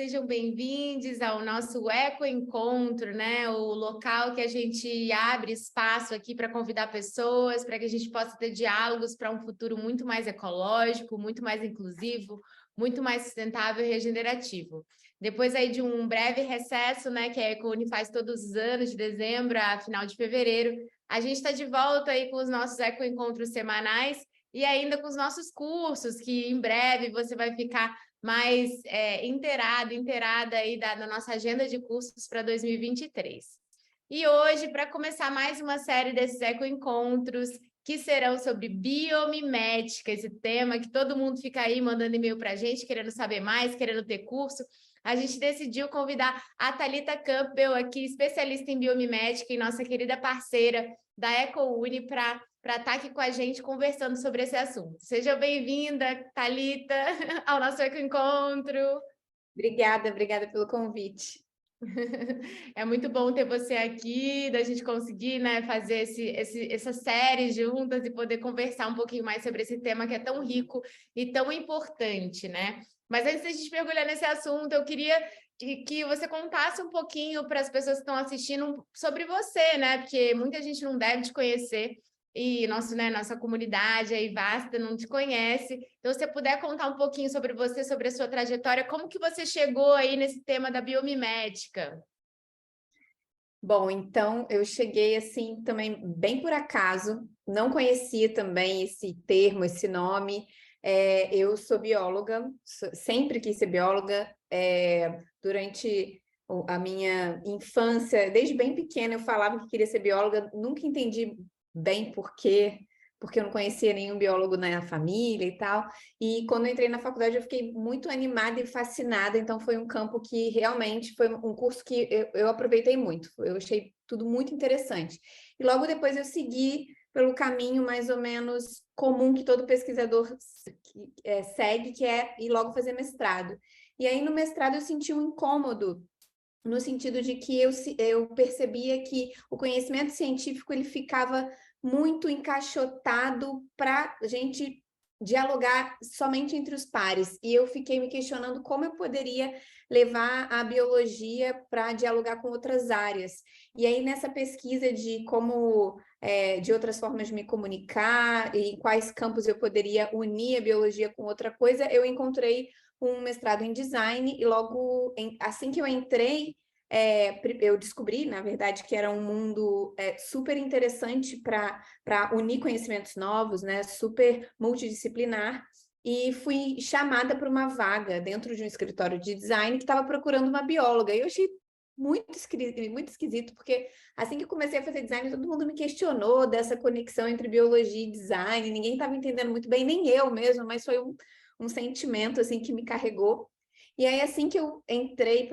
sejam bem-vindos ao nosso Eco Encontro, né? O local que a gente abre espaço aqui para convidar pessoas, para que a gente possa ter diálogos para um futuro muito mais ecológico, muito mais inclusivo, muito mais sustentável e regenerativo. Depois aí de um breve recesso, né, que a EcoUni faz todos os anos, de dezembro a final de fevereiro, a gente está de volta aí com os nossos Eco Encontros semanais e ainda com os nossos cursos, que em breve você vai ficar mais inteirada aí da nossa agenda de cursos para 2023. E hoje, para começar mais uma série desses ecoencontros, que serão sobre biomimética, esse tema que todo mundo fica aí mandando e-mail para a gente, querendo saber mais, querendo ter curso, a gente decidiu convidar a Thalita Campbell, aqui, especialista em biomimética e nossa querida parceira da EcoUni, para estar aqui com a gente conversando sobre esse assunto. Seja bem-vinda, Thalita, ao nosso Ecoencontro. Obrigada pelo convite. É muito bom ter você aqui, da gente conseguir, né, fazer essa série juntas e poder conversar um pouquinho mais sobre esse tema que é tão rico e tão importante, né? Mas antes da gente mergulhar nesse assunto, eu queria que você contasse um pouquinho para as pessoas que estão assistindo sobre você, né? Porque muita gente não deve te conhecer e nossa comunidade aí vasta não te conhece. Então, se você puder contar um pouquinho sobre você, sobre a sua trajetória, como que você chegou aí nesse tema da biomimética? Bom, então eu cheguei assim também bem por acaso, não conhecia também esse termo, esse nome. Eu sou bióloga, sempre quis ser bióloga. Durante a minha infância, desde bem pequena eu falava que queria ser bióloga, nunca entendi bem por quê, porque eu não conhecia nenhum biólogo na família e tal. E quando eu entrei na faculdade eu fiquei muito animada e fascinada, então foi um campo que realmente foi um curso que eu aproveitei muito, eu achei tudo muito interessante. E logo depois eu segui pelo caminho mais ou menos comum que todo pesquisador segue, que é ir logo fazer mestrado. E aí no mestrado eu senti um incômodo, no sentido de que eu percebia que o conhecimento científico ele ficava muito encaixotado para a gente dialogar somente entre os pares. E eu fiquei me questionando como eu poderia levar a biologia para dialogar com outras áreas. E aí, nessa pesquisa de como, de outras formas de me comunicar e em quais campos eu poderia unir a biologia com outra coisa, eu encontrei um mestrado em design e logo, assim que eu entrei, eu descobri, na verdade, que era um mundo super interessante para unir conhecimentos novos, né? Super multidisciplinar, e fui chamada para uma vaga dentro de um escritório de design que estava procurando uma bióloga. E eu achei muito esquisito, porque assim que eu comecei a fazer design, todo mundo me questionou dessa conexão entre biologia e design, ninguém estava entendendo muito bem, nem eu mesmo, mas foi um sentimento assim que me carregou. E aí, assim que eu entrei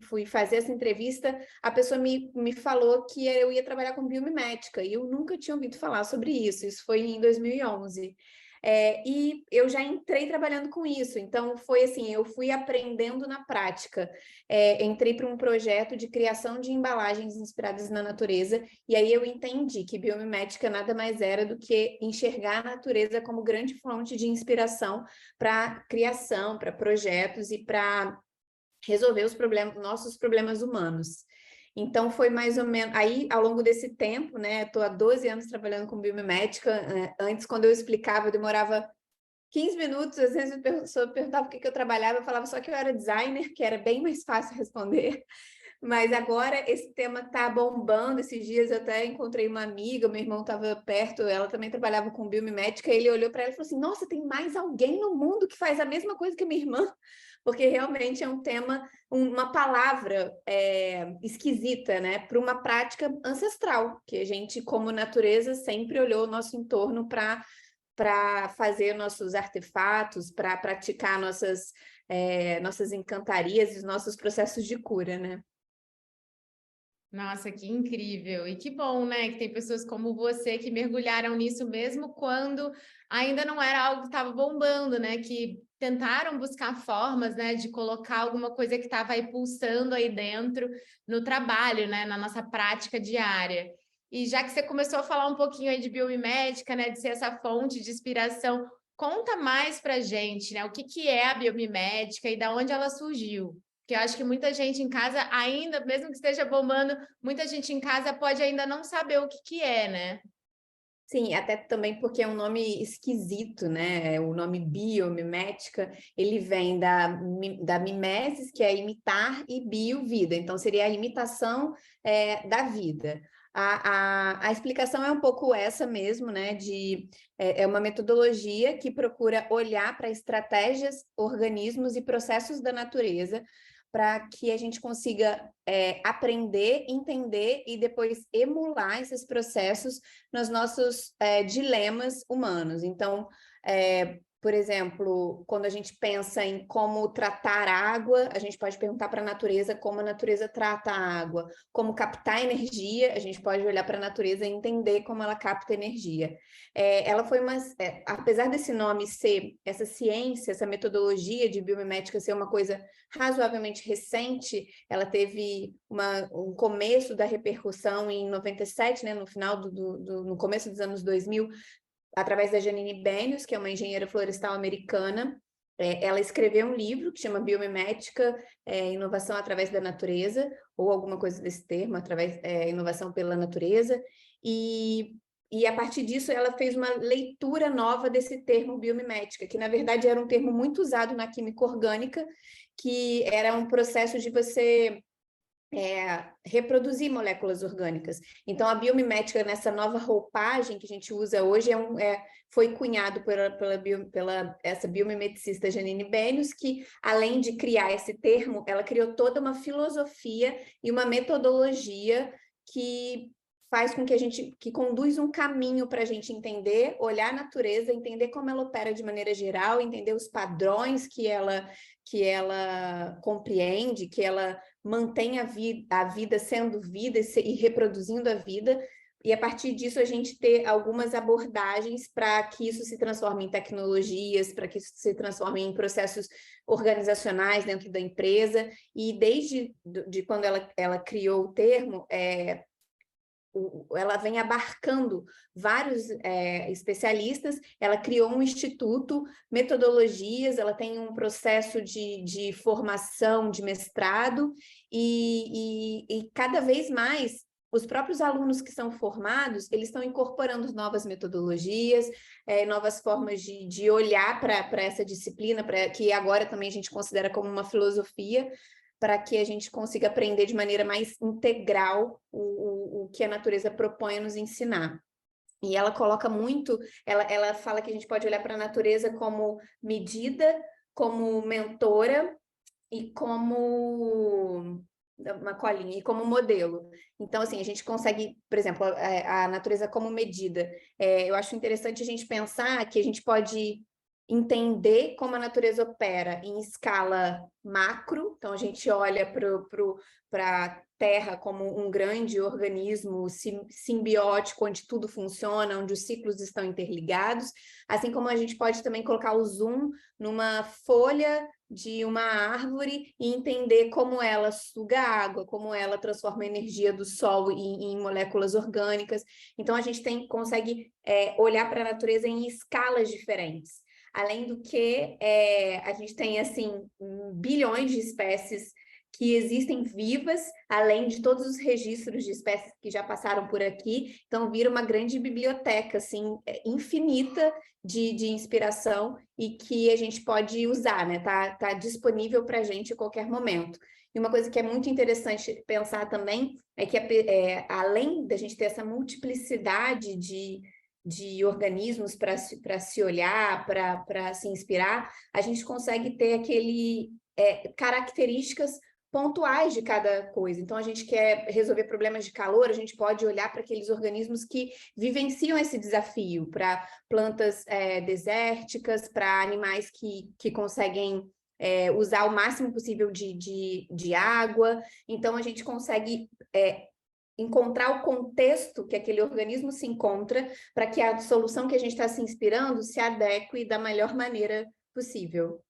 fui fazer essa entrevista, a pessoa me falou que eu ia trabalhar com biomimética, e eu nunca tinha ouvido falar sobre isso, isso foi em 2011. E eu já entrei trabalhando com isso, então foi assim, eu fui aprendendo na prática. Entrei para um projeto de criação de embalagens inspiradas na natureza, e aí eu entendi que biomimética nada mais era do que enxergar a natureza como grande fonte de inspiração para criação, para projetos e para resolver os nossos problemas humanos. Então, foi mais ou menos... Aí, ao longo desse tempo, né, estou há 12 anos trabalhando com biomimética. Antes, quando eu explicava, eu demorava 15 minutos, às vezes a pessoa perguntava o que eu trabalhava, eu falava só que eu era designer, que era bem mais fácil responder. Mas agora esse tema está bombando. Esses dias eu até encontrei uma amiga, meu irmão estava perto, ela também trabalhava com biomimética, ele olhou para ela e falou assim, nossa, tem mais alguém no mundo que faz a mesma coisa que a minha irmã? Porque realmente é um tema, uma palavra esquisita, né? Para uma prática ancestral, que a gente, como natureza, sempre olhou o nosso entorno para fazer nossos artefatos, para praticar nossas encantarias e nossos processos de cura, né? Nossa, que incrível! E que bom, né? Que tem pessoas como você que mergulharam nisso mesmo quando ainda não era algo que estava bombando, né? Que tentaram buscar formas, né, de colocar alguma coisa que estava aí pulsando aí dentro no trabalho, né, na nossa prática diária. E já que você começou a falar um pouquinho aí de biomimética, né, de ser essa fonte de inspiração, conta mais pra gente, né? O que que é a biomimética e da onde ela surgiu? Porque eu acho que muita gente em casa ainda, mesmo que esteja bombando, muita gente em casa pode ainda não saber o que que é, né? Sim, até também porque é um nome esquisito, né? O nome biomimética, ele vem da mimesis, que é imitar, e bio, vida. Então, seria a imitação da vida. A explicação é um pouco essa mesmo, né? É uma metodologia que procura olhar para estratégias, organismos e processos da natureza para que a gente consiga aprender, entender e depois emular esses processos nos nossos dilemas humanos. Então, por exemplo, quando a gente pensa em como tratar água, a gente pode perguntar para a natureza como a natureza trata a água. Como captar energia, a gente pode olhar para a natureza e entender como ela capta energia. Ela foi apesar desse nome ser essa ciência, essa metodologia de biomimética ser uma coisa razoavelmente recente, ela teve um começo da repercussão em 97, né, no final no começo dos anos 2000, através da Janine Benyus, que é uma engenheira florestal americana. Ela escreveu um livro que chama Biomimética, Inovação através da Natureza, ou alguma coisa desse termo, Inovação pela Natureza, e a partir disso ela fez uma leitura nova desse termo biomimética, que na verdade era um termo muito usado na química orgânica, que era um processo de você reproduzir moléculas orgânicas. Então, a biomimética, nessa nova roupagem que a gente usa hoje, foi cunhado pela essa biomimeticista Janine Benyus, que, além de criar esse termo, ela criou toda uma filosofia e uma metodologia que faz com que conduz um caminho para a gente entender, olhar a natureza, entender como ela opera de maneira geral, entender os padrões que ela compreende, que ela mantém a vida sendo vida e reproduzindo a vida, e a partir disso a gente ter algumas abordagens para que isso se transforme em tecnologias, para que isso se transforme em processos organizacionais dentro da empresa, e desde quando ela criou o termo, ela vem abarcando vários especialistas, ela criou um instituto, metodologias, ela tem um processo de formação, de mestrado, e cada vez mais os próprios alunos que são formados, eles estão incorporando novas metodologias, novas formas de olhar para essa disciplina, que agora também a gente considera como uma filosofia, para que a gente consiga aprender de maneira mais integral o que a natureza propõe a nos ensinar. E ela coloca muito, ela fala que a gente pode olhar para a natureza como medida, como mentora e como uma colinha, e como modelo. Então, assim, a gente consegue, por exemplo, a natureza como medida. Eu acho interessante a gente pensar que a gente pode entender como a natureza opera em escala macro, então a gente olha para a Terra como um grande organismo simbiótico, onde tudo funciona, onde os ciclos estão interligados, assim como a gente pode também colocar o zoom numa folha de uma árvore e entender como ela suga água, como ela transforma a energia do sol em moléculas orgânicas. Então, a gente consegue olhar para a natureza em escalas diferentes. Além do que, a gente tem, assim, bilhões de espécies que existem vivas, além de todos os registros de espécies que já passaram por aqui. Então, vira uma grande biblioteca, assim, infinita de inspiração e que a gente pode usar, né? Tá disponível para a gente a qualquer momento. E uma coisa que é muito interessante pensar também é que, além da gente ter essa multiplicidade de organismos para se olhar, para se inspirar, a gente consegue ter características pontuais de cada coisa. Então, a gente quer resolver problemas de calor, a gente pode olhar para aqueles organismos que vivenciam esse desafio, para plantas desérticas, para animais que conseguem usar o máximo possível de água. Então, a gente consegue encontrar o contexto que aquele organismo se encontra para que a solução que a gente está se inspirando se adeque da melhor maneira possível.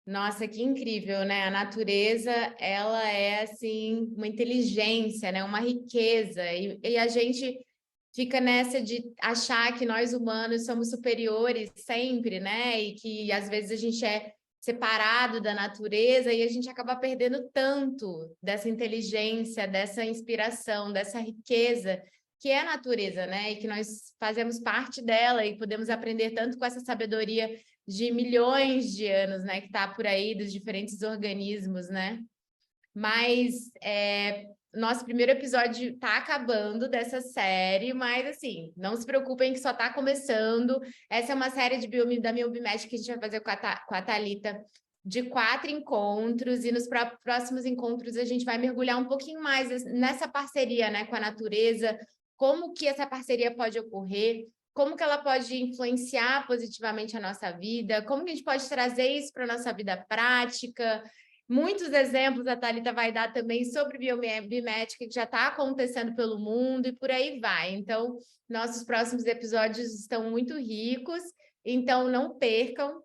Nossa, que incrível, né? A natureza, ela é, assim, uma inteligência, né? Uma riqueza. E a gente fica nessa de achar que nós humanos somos superiores sempre, né? E que às vezes a gente é separado da natureza e a gente acaba perdendo tanto dessa inteligência, dessa inspiração, dessa riqueza que é a natureza, né? E que nós fazemos parte dela e podemos aprender tanto com essa sabedoria de milhões de anos, né? Que está por aí dos diferentes organismos, né? Mas nosso primeiro episódio está acabando dessa série, mas assim, não se preocupem que só está começando. Essa é uma série de da Biomimética que a gente vai fazer com a Thalita de 4 encontros, e nos próximos encontros a gente vai mergulhar um pouquinho mais nessa parceria, né, com a natureza, como que essa parceria pode ocorrer, como que ela pode influenciar positivamente a nossa vida, como que a gente pode trazer isso para a nossa vida prática. Muitos exemplos a Thalita vai dar também sobre biomimética que já está acontecendo pelo mundo e por aí vai. Então, nossos próximos episódios estão muito ricos, então não percam.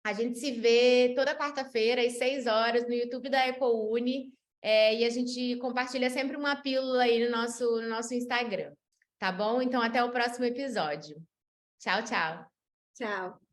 A gente se vê toda quarta-feira, às 6 horas, no YouTube da EcoUni, e a gente compartilha sempre uma pílula aí no nosso Instagram, tá bom? Então, até o próximo episódio. Tchau, tchau. Tchau.